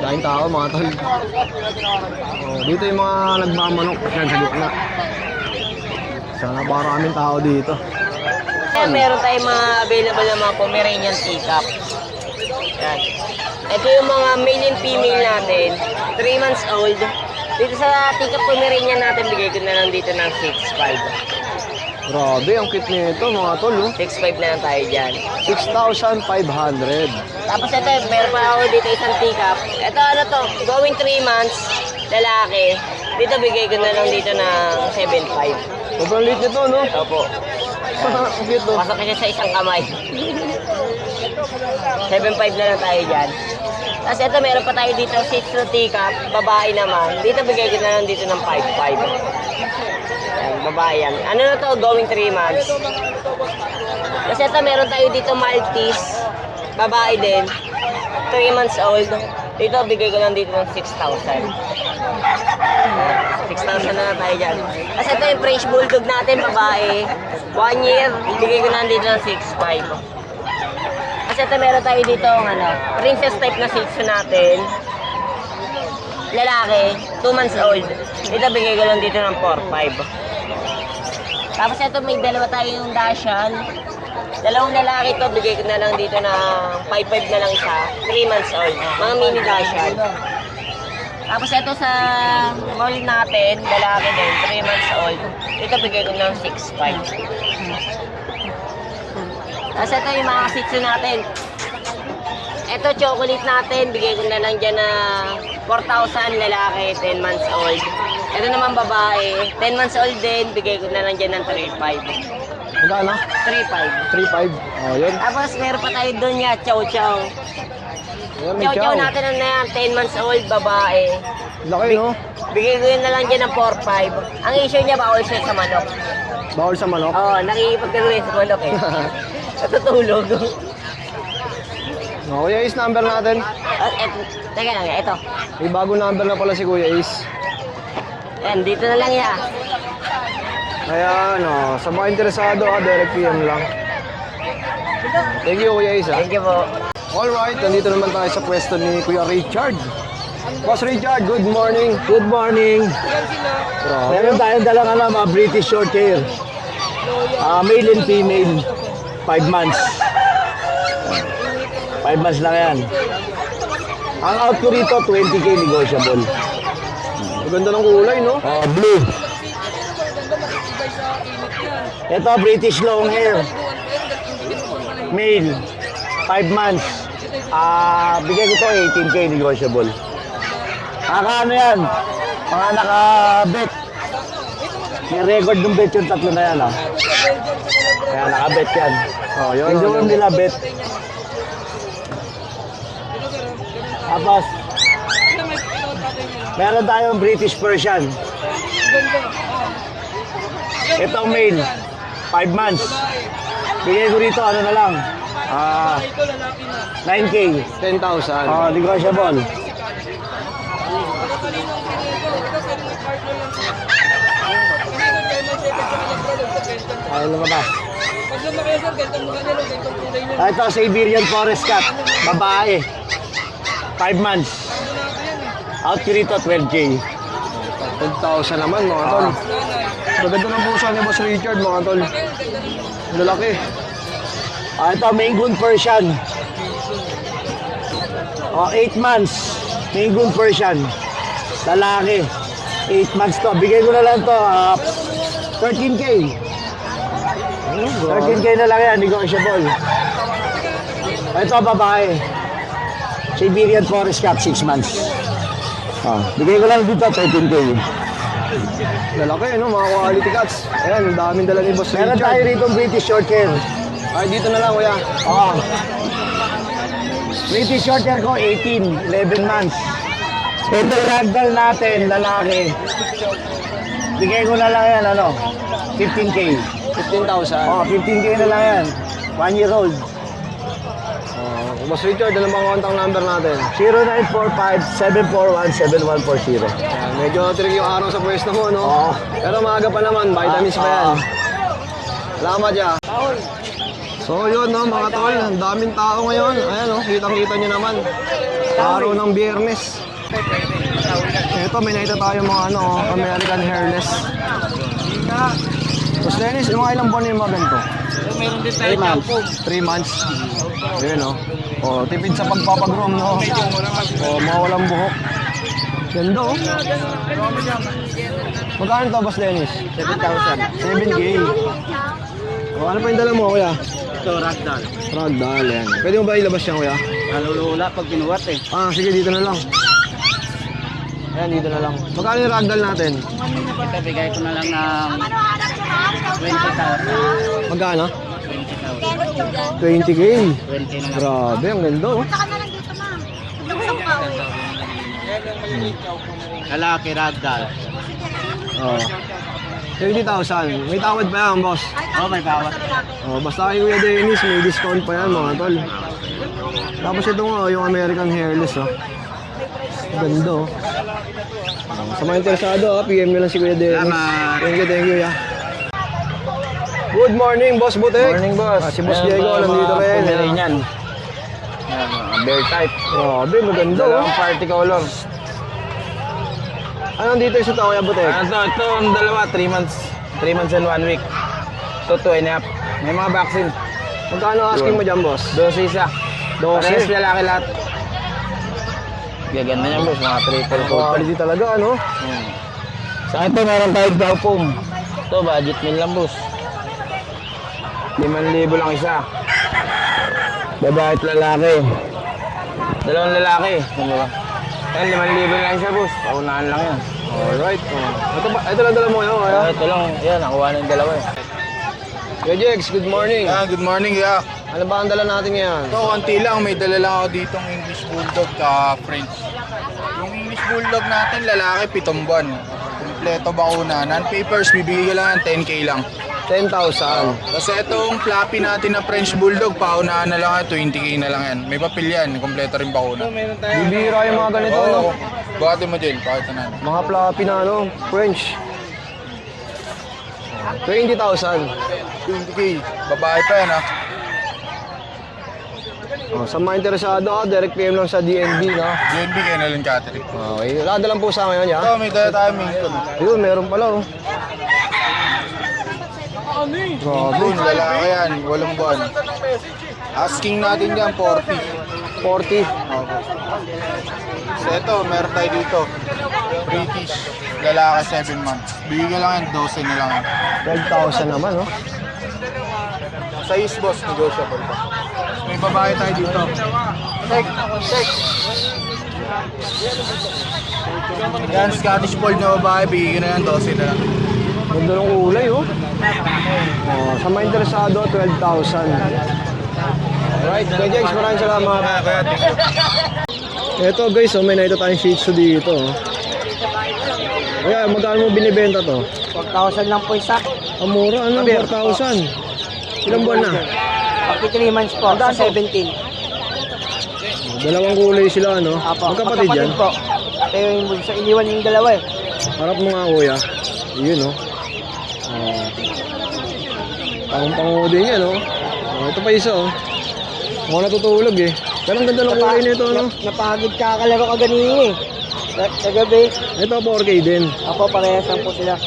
Dahil tao mga tol. Oh, dito yung mga nagmamanok yan sa gitna. Sana maraming tao dito. Kaya meron tayong mga available na mga Pomeranian teacup. Yan. Ito yung mga male and female natin. 3 months old. Dito sa teacup Pomeranian natin, bigay ko na lang dito ng 6.5. Grabe, ang cute nito mga tol. Oh. 6.5 na lang tayo dyan. 6,500. Tapos ito, meron pa ako dito isang teacup. Ito ano to, going 3 months, lalaki. Dito bigay ko na lang dito ng 7.5. Sobrang liit nito, no? Opo. Ang cute, no? Pasok siya sa isang kamay. 7.5 na lang tayo dyan. Tapos ito, meron pa tayo dito 6 na teacup, babae naman. Dito bigay ko na lang dito ng 5.5. Yan, babae yan. Ano na to, going 3 months. Tapos ito, meron tayo dito Maltese, babae din. 3 months old. Dito, bigay ko lang dito ng 6,000. 6,000 na lang tayo dyan. Tapos ito yung French Bulldog natin, babae. 1 year, bigay ko lang dito ng 6,500. Tapos ito meron tayo dito ano, princess type na Shih Tzu natin. Lalaki, 2 months old. Dito bigay ko lang dito ng 4,500. Tapos ito may dalawa tayong Dachshund. Dalawang lalaki to, bigay ko na lang dito ng 5,500 na lang isa. 3 months old. Mga mini Dachshund. Tapos ito sa mall natin, lalaki din, 3 months old. Ito bigay ko ng 6,500. Tapos ito yung mga Shih Tzu natin. Ito chocolate natin, bigay ko na lang dyan na 4,000 lalaki, 10 months old. Ito naman babae, 10 months old din, bigay ko na lang dyan ng 3,500. Magkano? 3,500. 3,500. Oh, yun. Tapos meron pa tayo doon niya, chow chow. Ayan, may Chow chow chow. natin ano na yan, 10 months old, babae. Laki, no? Bigay ko yun na lang dyan ng 4,500. Ang issue niya, bawal siya sa manok. Bawal sa manok. Oo, nakikipagkaroon sa manok eh. Natutulog. Oh, Kuya Ace, number natin. Teka lang, ito. May bago number na pala si Kuya Ace. Yan, dito na lang yan. Kaya ano, sa mga interesado direct PM lang. Thank you Kuya Ace. Thank you po. Alright, nandito naman tayo sa pwesto ni Kuya Richard. Boss Richard, good morning. Good morning. Meron Grabe. tayong dalang mga British short hair. Male and female. 5 months. 5 months lang yan. Ang out ko rito, 20K negotiable. Ang ganda ng kulay, no? Blue. Ito, British long hair. Male. 5 months. Bigay ko to 18K negotiable. Ano yan? Mga naka-bet. May record ng bet yung tatlo na yan. Kaya naka-bet yan. Oh, yun. Yung doon nila bet. Tapos, meron tayong British Persian. Ito ang male. 5 months. Bigay ko rito, ano na lang. 9K. 10,000. Negotiable. Ayaw lumabas. Ito, Siberian Forest Cat. Babae. 5 months. Out ko rito, 12K. 10,000 naman mga tol. Maganda ng puso ni Boss Richard mga tol. Lalaki. Ito, Maine Coon Persian. 8 months. Maine Coon Persian. Lalaki. 8 months to. Bigay ko na lang to. 13K. 13K na lang yan. Negotiable. Ito, babae. Siberian Forest Cat, 6 months. Bigay ko lang dito, 13K. Lalaki, no? Mga quality cats. Ayan, ang daming dala ni Boss Meron tayo Richard. rito British short hair. Ay, dito na lang, kuya. British short hair ko, 18, 11 months. Ito ragdoll natin, lalaki. Bigay ko na lang yan, 15K. 15,000. 15K na lang yan. 1 year old. Boss Richard, ano bang contact number natin? 0945-741-7140. Ayan, medyo tricky yung araw sa pwesto mo, no? Oo. Pero maaga pa naman, vitamins pa yan. Salamat ya. So yun, no, mga tol, ang daming tao ngayon. Ayan, no, kitang-kita nyo naman. Araw ng Biyernes. Ito, may nakita tayo mga American hairless. Boss Dennis, mga ilang buwan yung mga ganito? Meron din tayo shampoo. 3 months. Ayun, no? Oh, tipid sa pagpapagroom, no? Oh, mga walang buhok. Ganda, oh. Magkano to, Boss Dennis? 7,000. 7K. Oh, ano pa yung dala mo, kuya? Ito, ragdoll. Ragdoll, yan. Pwede mo ba ilabas yan, kuya? Nalulula pag binuwat eh. Ah, sige, dito na lang. Ayan, dito na lang. Magkano yung ragdoll natin? Ito, bigay ko na lang ng 20,000. Magkano? 20,000. 20K. 20 na lang. Grabe, ang ganda, oh. Lalaki, ragdoll. Oh. 20,000. May tawad pa yan, boss. Oh, may bawas. Oh, basta kay Kuya Dennis, may discount pa yan, mga tol. Tapos ito nga, yung American hairless, oh. Ganda, oh. Sa mga interesado, PM nyo lang si Kuya Dennis. Salamat. Thank you, yeah. Good morning, Boss Butek. Morning, boss. Si Boss Diego, nandito rin. Pomeranian. Bear type. Grabe, maganda, oh. Dalawang party color. Anong dito yung sa Kuya Butek? Ito ang dalawa, 3 months. 3 months and 1 week. Ito, 2.5. May mga vaccine. Magkano asking mo dyan, boss? 12 isa. 12. Parehas lalaki lahat. Gaganda niya, boss. Mga triple coat. Quality talaga, ano? Sa ito, meron tayong cow foam. Ito, budget meal lang, boss. 5,000 lang isa. Babae at lalaki. Dalawang lalaki. Ano ba? Ayan, 5,000 lang siya, boss. Paunahan lang yan. Alright. Ito lang dala mo yun, kaya? Ito lang. Yan, nakuha na yung dalawa eh. Kuya Jex, good morning. Good morning, yeah. Ano ba ang dala natin ngayon? Ito, konti lang. May dala lang ako ditong English Bulldog ka French. Yung English Bulldog natin, lalaki, 7 buwan. Kompleto bakuna. Non-papers, bibigay lang yan, 10K lang. 10,000. Kasi itong floppy natin na French Bulldog, paunahan na lang yan, 20K na lang yan. May papel yan, kompleto rin bakuna. Bibira yung mga ganito, no? Oo. Buhati mo dyan, pakita na. Mga floppy na, ano, French. 20,000. 20K, babae pa yan, ha. Oh, sa mga interesado ka, direct PM lang sa DNB, no? DNB kayo na lang, Catherine. Okay, ladalang po sa ngayon, ya? Ito, may dala tayo, Minton. Ayun, meron pala, oh. Grabe. Minton, lalaki yan, 8 buwan. Asking natin yan, 40. 40. So ito, meron tayo dito. British, lalaki 7 months. Bigyan lang yan, 12 na lang yan. 12,000 naman, no? Size boss, negotiable pa. May babae tayo dito. Check. Yan, Scottish Fold na babae, bigyan na yan, 12 na lang. Ganda ng kulay, oh. Oh, sa mga interesado, 12,000. Alright, Kuya Jex, maraming salamat. Ito guys, oh, may nakita tayong Shih Tzu dito. Oh. Kaya, magkano mo binibenta to? 4,000 lang po isa. Ang mura, ano? 4,000. Ilang buwan na? Pagki 3 months po, sa 17. Dalawang kulay sila, ano? Apo, Magkapatid yan? po. Pero yung sa iniwan yung dalawa eh. Harap mo nga, kuya. Yun, oh. Pang-pango din yan, oh. Oh, ito pa isa, oh. Mukhang natutulog, eh. Pero ang ganda ng kulay nito, ano? Napagod kakalaro ka ganini eh. Kagabi. Ito, 4K din. Ako, parehas lang po sila.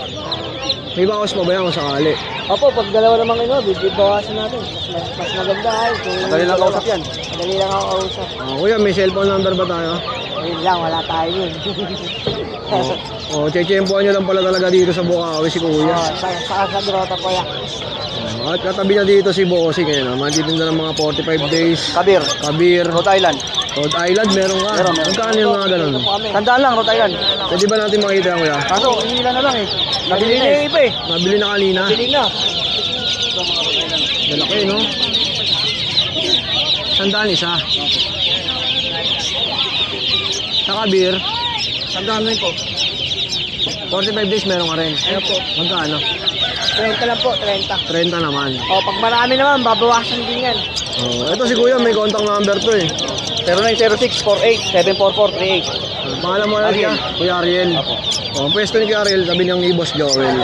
May bawas pa ba yan kung sakali? Opo, pag dalawa namang bibawasan natin. Mas maganda ay. Madali lang kausap yan. Madali lang ako kausap. Kuya, may cellphone number ba tayo? Ayun lang, wala tayo yun. Chechempoan nyo lang pala talaga dito sa Bukawi si Kuya. Sa Grota po yan. At katabi niya dito si Bossing, eh, no? Matitinda ng mga 45 days. Kabir. Kabir. Rhode Island. Rhode Island, meron ka. Meron. Magkano yung mga ganun? Tandaan lang, Rhode Island. Pwede ba natin makita yan, Kuya? Kaso, hinila na lang eh. Nabili na yung iba eh. Nabili na kanina. Nabili na. Malaki, no? Sandaan isa. Sa Kabir, Tandaan mo yun po. 45 days meron ka rin. Ano po? Magkano? 30 lang po, 30. 30 naman. O, pag marami naman, babawasan din yan. Oh, ito si Kuya, may contact number to eh. 0906-48-74438. Pangalan mo Ariel. yan, Kuya Ariel. Oh, pwesto ni Kuya Ariel, sabi niyang ni Boss Joel.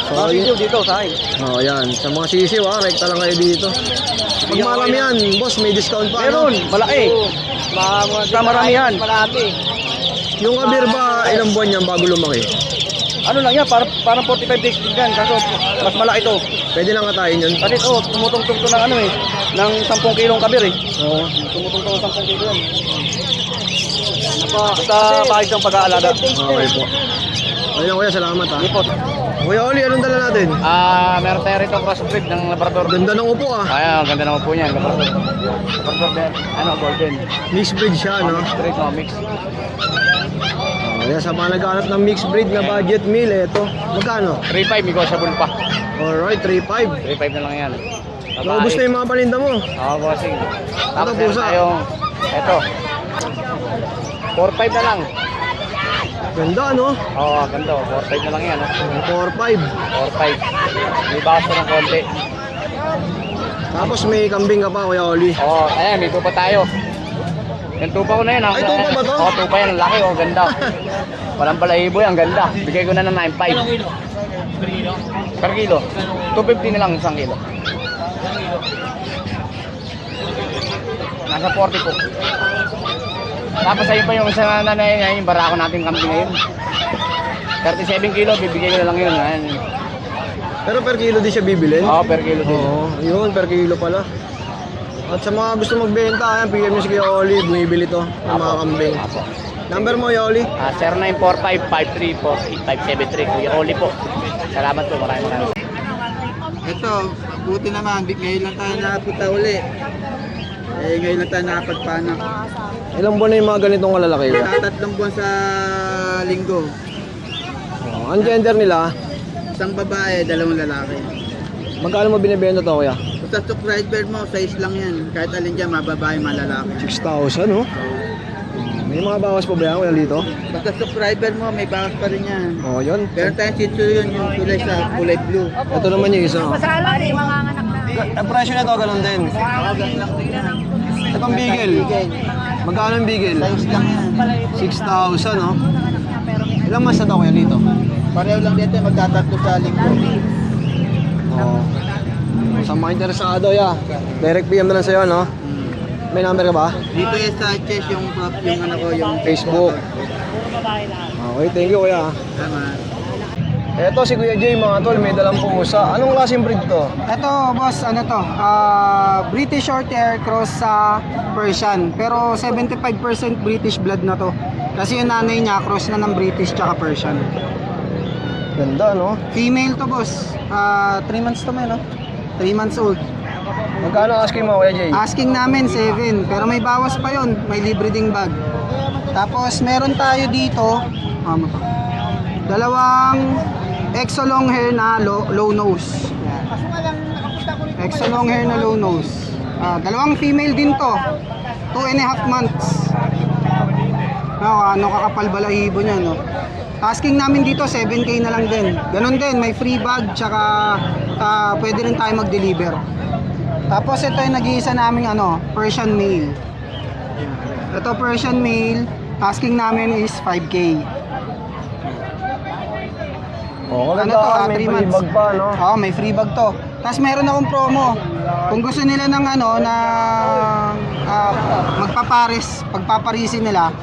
So, Video dito sa akin. oh, yan. Sa mga sisiw, rekta lang kayo dito. Pag marami yan, boss, may discount pa. Meron, ano? malaki. Sa maramihan. Yung kabir ba, ilang buwan yan bago lumaki? Ano lang yan, parang 45 days din yan. Kaso mas malaki to. Pwede lang katayin yun. Kasi tumutungtong to ng ano eh. Ng 10 kilong kabir eh. Oo. Tumutungtong ng 10 kilo yan. Sa bahid ng pag-aalaga. Okay po. Ayun kuya, salamat ha. Hindi po. Kuya Oli, anong dala natin? Meron tayo rito crossbreed ng Labrador. Ganda ng upo ah. Ay, ang ganda naman po niyan. Labrador. Labrador din. Ano, golden. Mixed breed siya, no? Breed, no, mix. Kaya sa mga naghahanap ng mixed breed na budget meal, eto. Magkano? 3.5, negotiable pa. Alright, 3.5. 3.5 na lang yan. Naubos na yung mga paninda mo. Oo, bossing. Tapos Ito, meron pusa. tayong, eto. 4.5 na lang. Ganda, no? Oo, ganda. 4.5 na lang yan. 4.5. 4.5. May bawas pa ng konti. Tapos may kambing ka pa, Kuya Oli. Oo, ayan, may tupa tayo. Yung tupa ko na yun. Ay, tupa ba to? Oo, tupa yan. Ang laki, ganda. Walang balahibo yan, ganda. Bigay ko na ng 9.5. Per kilo? 250 na lang isang kilo. Nasa 40 po. Tapos ayun pa yung isa na yung barako natin kambing ngayon. 37 kilo, bibigay ko na lang yun. Ayan. Pero per kilo din siya bibilin? Oo, per kilo din. Oo, yun, per kilo pala. At sa mga gusto magbenta, ayan, PM nyo si Kuya Oli, bumibili to ng mga kambing. Apo. Number mo, Kuya Oli? 0945-534-8573. Kuya Oli po. Salamat po, maraming. Ito, buti naman, ngayon lang tayo nakapunta uli. Ngayon lang tayo nakapagpanak. Ilang buwan na yung mga ganitong kalalaki? Kuya? Sa 3 buwan sa linggo. Oh, ang gender nila, Isang babae, 2 lalaki. magkano mo binibenta to, Kuya? Sa subscriber mo, size lang yan. Kahit alin dyan, mababae, malalaki. 6,000, no? May mga bawas pa ba yan, Kuya, dito? Basta subscriber mo, may bakas pa rin yan. Oh, yun. Pero tayong shih tzu yun, yung kulay sa kulay blue. Ito naman yung isa. Ang presyo na to, ganun din. Itong Beagle. Magkano yung Beagle? Size lang yan. 6,000, no? Ilang months na to, Kuya, dito? Pareho lang dito, magtatatlo sa linggo. Oo. Sa mga interesado, direct PM na lang sa'yo, no? May number ka ba? Dito yung sa chest, yung ano ko, yung Facebook. Okay, thank you, Kuya. Tama. Eto si Kuya Jay, mga tol, may dalang pusa. Anong klaseng breed to? Ito, boss, ano to? British Shorthair cross sa Persian. Pero 75% British blood na to. Kasi yung nanay niya cross na ng British tsaka Persian. Ganda, no? Female to, boss. 3 months to may, no? 3 months old. Magkano asking mo, Kuya Jay? Asking namin 7, pero may bawas pa yon, may libre ding bag. Tapos meron tayo dito, dalawang exo long hair na low nose. Exo long hair na low nose. Dalawang female din to, 2.5 months. Ano kakapal balahibo niya, no? Asking namin dito 7K na lang din. Ganon din, may free bag tsaka pwede rin tayo mag-deliver. Tapos ito yung nag-iisa naming Persian male. Ito Persian male, asking namin is 5K. Oo, Ano ganda. to, May 3 free months. bag pa, no? Oo, may free bag to. Tapos meron akong promo. Kung gusto nila ng magpapares, pagpaparisin nila,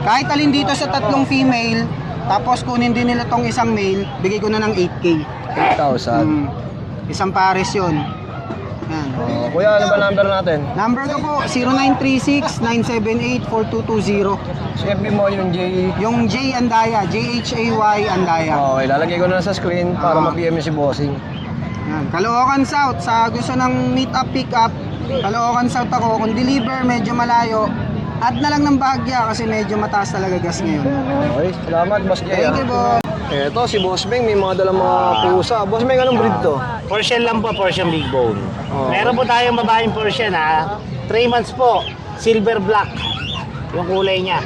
kahit alin dito sa 3 female, tapos kunin din nila tong isang male, bigay ko na ng 8K. 8,000. Isang pares yun. Yan. Oh, Kuya, ano ba number natin? Number ko po, 0936-978-4220. Si FB mo yung Jay. Yung J Andaya, Jhay Andaya. Okay, lalagay ko na lang sa screen para ma-PM yung si Bossing. Yan. Caloocan South, sa gusto ng meet up, pick up, Caloocan South ako. Kung deliver, medyo malayo, add na lang ng bahagya kasi medyo mataas talaga gas ngayon. Okay, salamat, Boss Jay. Thank you, boss. Eto, si Boss Beng, may mga dalang mga pusa. Boss Beng, anong breed to? Persian lang po, Persian Big Bone. Oh. Meron po tayong babaeng Persian 3 months po, silver black. Yung kulay niya.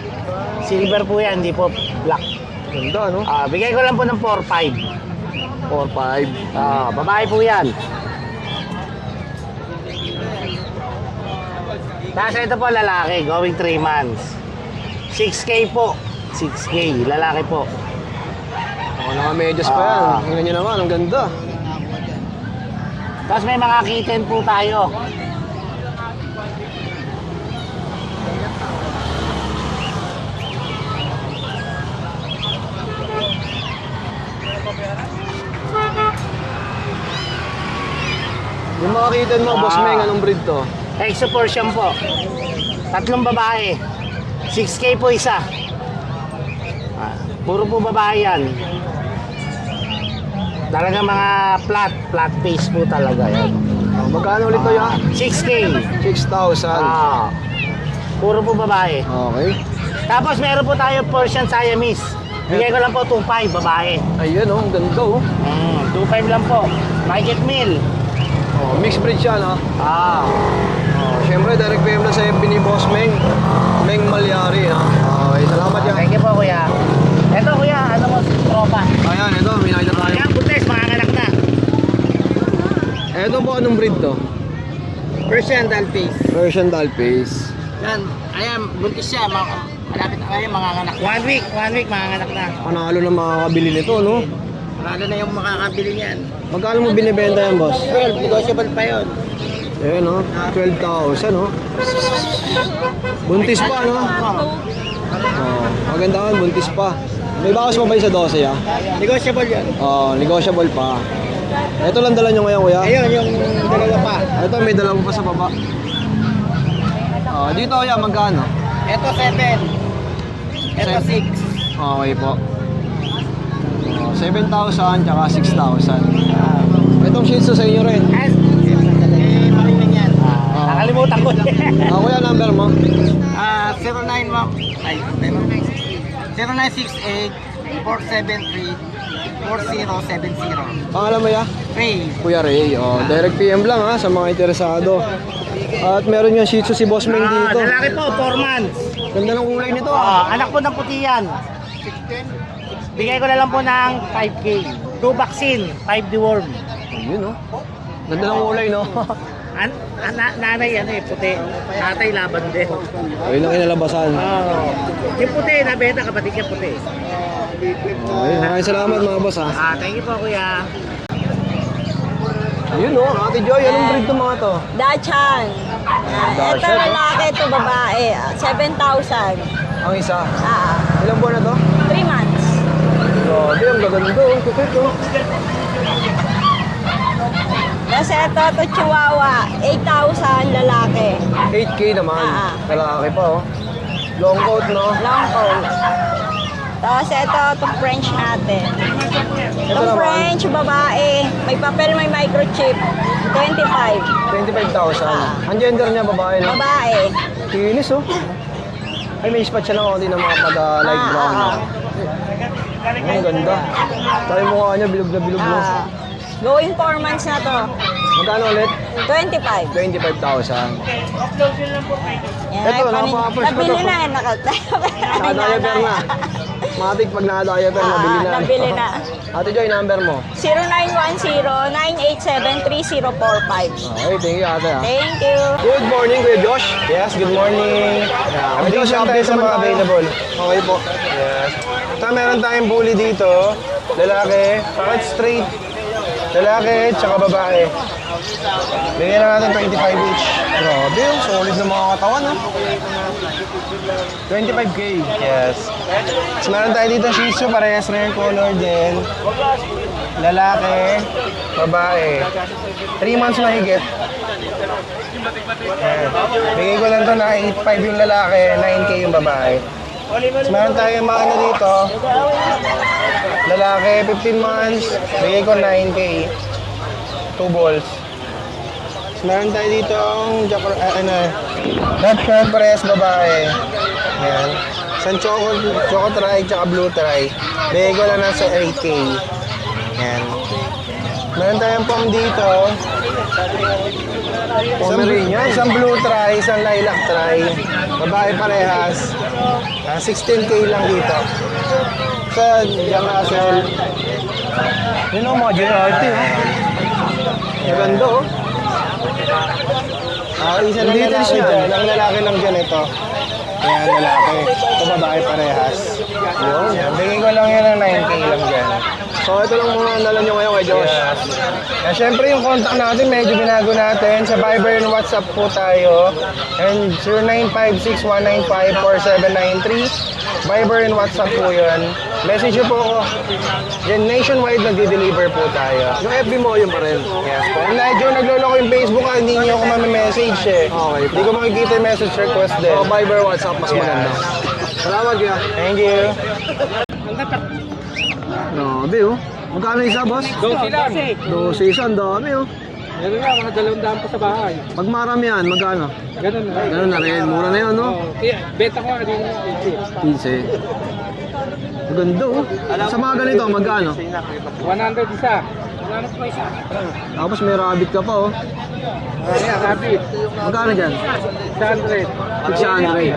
Silver po yan, hindi po black. Ganda, no? Bigay ko lang po ng 4-5. 4-5. Babae po yan. Tapos ito po lalaki, going 3 months. 6K po. 6K, lalaki po. Oo, naka-medyas pa yan. Tingnan nyo naman, ang ganda. Tapos may mga kitten po tayo. pakakitin mo, Boss Meng, anong breed to? Exo Persian po. 3 babae. 6K po isa. Puro po babae yan. Talaga mga flat face po talaga yan. Oh, magkano ulit to ya? 6K. 6,000. Puro po babae. Okay. Tapos meron po tayo Persian Siamese. Bigay ko lang po 2.5 babae. Ayun oh, ang ganda oh. 2.5 lang po. Market meal. Oh, mixed breed siya, no? Ah. Oh, syempre, direct PM na sa FB ni Boss Meng. Meng Malyari, ha? Okay, salamat yan. Thank you po kuya. Eto kuya, ano mo tropa? Ayan, ito, may nakita tayo. Ayan, buntis, manganganak na. Ito po, anong breed to? Persian Dollface. Persian Dollface. Yan. Ayan, buntis siya. Malapit na kayo, manganganak. 1 week, manganganak na. Panalo na makakabili nito, no? Maralo na yung makakabili niyan. Magkano mo binibenta yan, boss? 12, negotiable pa yun. Ayan, no? 12,000, no? Buntis pa, no? Oh, maganda kan, buntis pa. May bawas pa ba yung sa 12, ha? Negotiable yan. Oh, negotiable pa. Ito lang dala nyo ngayon, kuya. Ayun, yung dalawa pa. Ito, may dalawa pa sa baba. Oh, dito, kuya, magkano? Ito 7. Ito 6. Okay po. Oh, 7,000 tsaka 6,000. Itong Shih Tzu sa inyo rin. Marinig yan. Nakalimutan ko. Kuya, number mo? 09 ma'am. Ay, 0968 473 4070. Pangalan mo ya? Ray. Kuya Ray. Oh, direct PM lang ha sa mga interesado. At meron yung Shih Tzu si Boss Meng dito. Lalaki po, 4 months. Ganda ng kulay nito Anak po ng puti yan. Bigay ko na lang po ng 5K. 2 vaccine, 5 deworm. Ayun oh. Ganda ng kulay no. Nanay ano puti. Tatay laban din. Ayun ang inalabasan. Yung puti, nabenta kapatid niya puti. Ayun, maraming salamat mga boss ha. Thank you po kuya. Ayun oh, Ate Joy, anong breed to mga to? Dachan. Ito Dachshund, lalaki, ito babae. 7,000. Ang isa. Ah, Ilang buwan na to? 3 months. Grabe, ang gaganda oh. Kupit oh. Tapos ito Chihuahua. 8,000 lalaki. 8K naman. Lalaki pa oh. Long coat no? Long coat. Tapos ito French natin. Ito Itong naman. French, babae. May papel, may microchip. 25. 25,000. Ang gender niya, babae no? Babae. Kinis oh. Ay, may spot siya ng konti ng mga pag-light brown. Ang ganda. Tayo yung mukha niya, bilog na bilog no? Going 4 months na to. Magkano ulit? 25. 25,000. Yan, Ito, ay, napaka-fresh pa nabili to. na eh. Naka-diaper na. Matik pag naka-diaper, nabili na. Nabili na. Ate Joy, number mo. 0910-987-3045. Okay, thank you ate ha. Thank you. Good morning, Kuya Josh. Yes, good morning. Kuya Josh, update sa mga naman tayo. available. Okay po. Yes. Ito, meron tayong bully dito. Lalaki, bakit straight? Lalaki, tsaka babae. Bigyan na natin 25 each. Grabe, oh, solid na mga katawan ha. 25K. Yes. So, meron tayo dito Shih Tzu, parehas rare color din. Lalaki, babae. 3 months mahigit. Ayan. Bigay ko lang to na 8.5 yung lalaki, 9K yung babae. So, meron tayong mga ano dito. Lalaki, 15 months. Bigay ko 9K. 2 balls. So, meron tayo dito ang Dachshund parehas babae. Ayan. Isang choco try tsaka blue try. Bigay ko lang nasa 8K. Ayan. Meron tayong pom dito. Pomeranian. Isang blue try, isang lilac try. Babae parehas. 16K lang dito. Sa Jack Russell. Yun ang mga JRT ha. Maganda oh. Isa Ang lang details lalaki niya. dyan. Ang lalaki lang dyan ito. Ayan, lalaki. Ito babae parehas. Yun. Bigay ko lang yan ng 9K lang dyan. So ito lang muna ang dala nyo ngayon kay Josh. Syempre yung contact natin medyo binago natin. Sa Viber and WhatsApp po tayo. And 0956-195-4793. Viber and WhatsApp po yun. Message nyo po ako. Yan, nationwide nagdi-deliver po tayo. Yung FB mo, yun pa rin. Yes po. Kung medyo nagloloko yung Facebook, hindi niyo ako message eh. Okay. Hindi ko makikita yung message request din. So, Viber, WhatsApp, mas maganda. Salamat kuya. Thank you. Grabe oh. Magkano isa, boss? 12 lang. 12 isa, ang dami oh. Meron nga, mga 200 pa sa bahay. Pag marami yan, magkano? Ganun na. Ganun na rin. Mura na yun, no? Kaya, beta ko nga din. 15. Maganda oh. Sa mga ganito, magkano? 100 isa. 100 pa isa. Tapos may rabbit ka pa oh. Ayan, rabbit. Magkano dyan? 600. 600.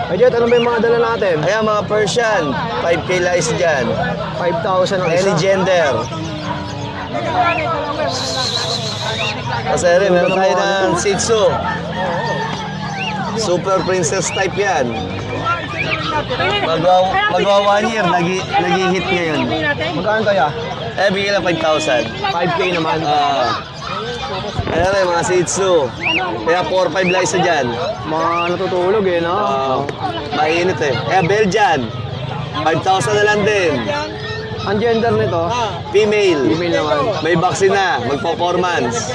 Ay, Jet, ano ba yung mga dala natin? Ayan, mga Persian. 5K lice dyan. 5,000 ang isa. Any gender. Kasi rin, meron tayo ng Shih Tzu. Super princess type yan. Magwa 1 year, nag-hit ngayon. Magkano kaya? Eh, bigyan lang 5,000. 5K naman. Ayan rin, mga Shih Tzu. Kaya 4-5 lice dyan. Mga natutulog eh, no? Mainit eh. Kaya Belgian. 5,000 na lang din. Ang gender nito, Female. female naman. May vaccine na, magpo-4 months.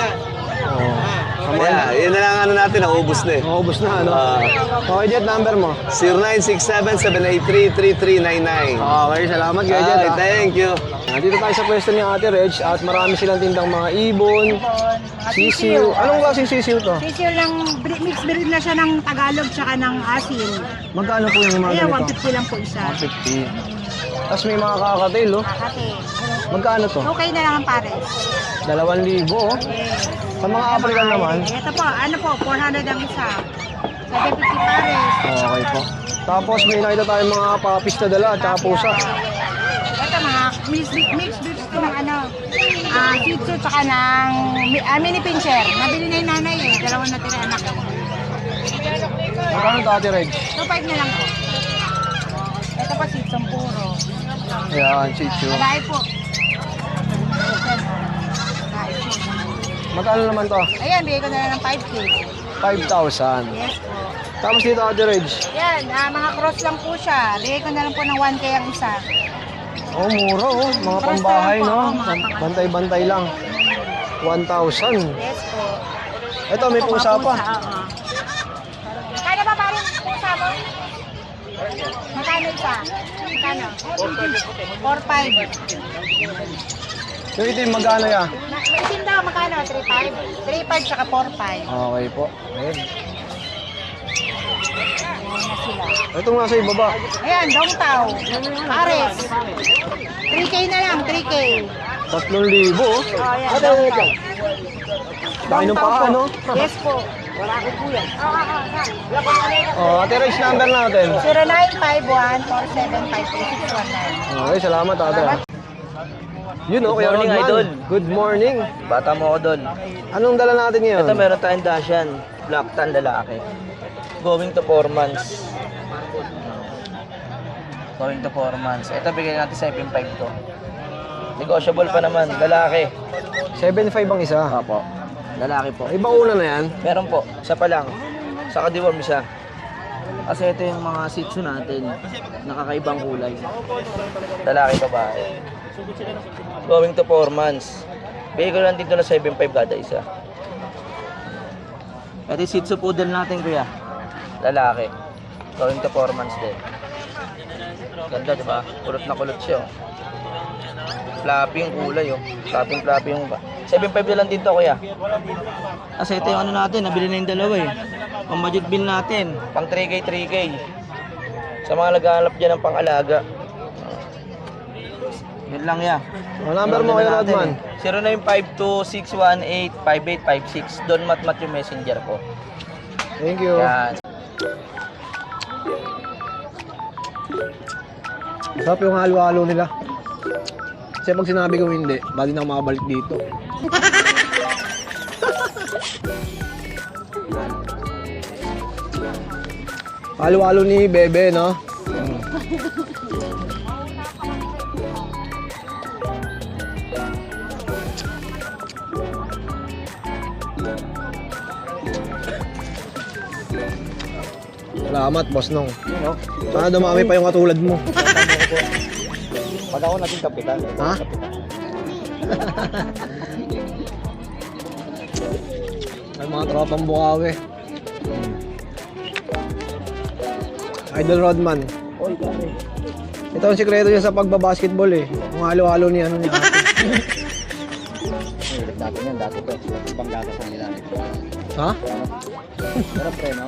Kaya, yun na lang ano natin, naubos na eh. Maubos na, ano? Okay, Jet, number mo. 0967-783-3399. Okay, salamat, Kuya Jet. Okay, thank you. Nandito tayo sa pwesto ni Ate Reg at marami silang tindang mga ibon, sisiw. Anong klaseng sisiw to? Sisiyo lang, mixed breed na siya ng Tagalog tsaka ng asin. Magkano po yung mga Ayan, ganito? 150 lang po isa. 150. Tapos may mga kakatail, oh. Kakate. Magkano to? Okay na lang ang pares. 2,000, oh. Sa mga African naman, Ito po, ano po, 400 ang isa. 750 pares. okay po. Tapos may nakita tayong mga papis na dala at saka pusa. Ito mga mixed breeds ko ng ano, Shih Tzu tsaka ng mini pincher. Nabili na yung nanay eh, dalawang natira anak. Magkano to, Ate Reg? 2.5 na lang po. Ito pa Shih Tzu puro. Ayan, chichu. Malaki po. Magkano naman to? Ayan, bigay ko na lang ng 5K. 5,000. Yes po. Tapos dito, Ate Reg. Yan, mga cross lang po siya. Bigay ko na lang po ng 1K ang isa. Oh, mura, oh. Mga pambahay, no? Bantay-bantay lang. 1,000. Yes po. Ito, may pusa pa. Oo. Magkano ba parang pusa mo? Magkano isa? Magkano? 4.5. So ito yung magkano ya? May isin daw, magkano? 3.5? 3.5 tsaka 4.5. Okay po. Ayan. Ayan na sila. Ito nga sa ibaba. Ayan, Dong Tao. Pares. 3K na lang, 3K. 3,000, oh. Oh, ayan, Dong Tao. Dahil nung paa, no? Yes po. Wala ko po yan. Oh, Ate Reg, number natin. 0951-475-3619. Okay, salamat, Ate. Yun, oh, Kuya morning, Rodman. Idol. Good morning. Bata mo ako doon. Anong dala natin ngayon? Ito meron tayong Dashan, Black Tan lalaki. Going to 4 months. Going to 4 months. Ito bigyan natin 7.5 to. Negotiable pa naman, lalaki. 7,500 ang isa. Opo. Lalaki po. Iba una na yan. Meron po, isa pa lang. Saka deworm isa. Kasi ito yung mga Shih Tzu natin. Nakakaibang kulay. Lalaki babae. Going to 4 months. Bigay ko lang dito na 7.5 kada isa. Ito yung Shih Tzu poodle natin, kuya. Lalaki. Going to 4 months din. Ganda, di ba? Kulot na kulot siya. Oh. Flappy yung kulay, oh. Flappy yung 7.5 na lang dito, kuya. Kasi ito yung ano natin, nabili na yung dalawa eh. Pang budget bill natin, pang 3K. Sa mga naghahanap dyan ng pang-alaga. Yun lang ya. O, number mo, Kuya Rodman. 0952-618-5856. Don Matmat yung messenger ko. Thank you. Yan. Sarap yung halo-halo nila. Kasi pag sinabi ko hindi, bali na ako makabalik dito. Halo-halo ni Bebe, no? Salamat, boss Nong. Sana dumami pa yung katulad mo. Pag ako naging kapitan. Ha? Ay, mga tropang Bukawi. Idol Rodman. Oy, pare. Ito ang sikreto niya sa pagbabasketball eh. Yung halo-halo ni ano niya. Dati yan, dati to. Ibang gatas ang nila. Ha? Pero pre, no?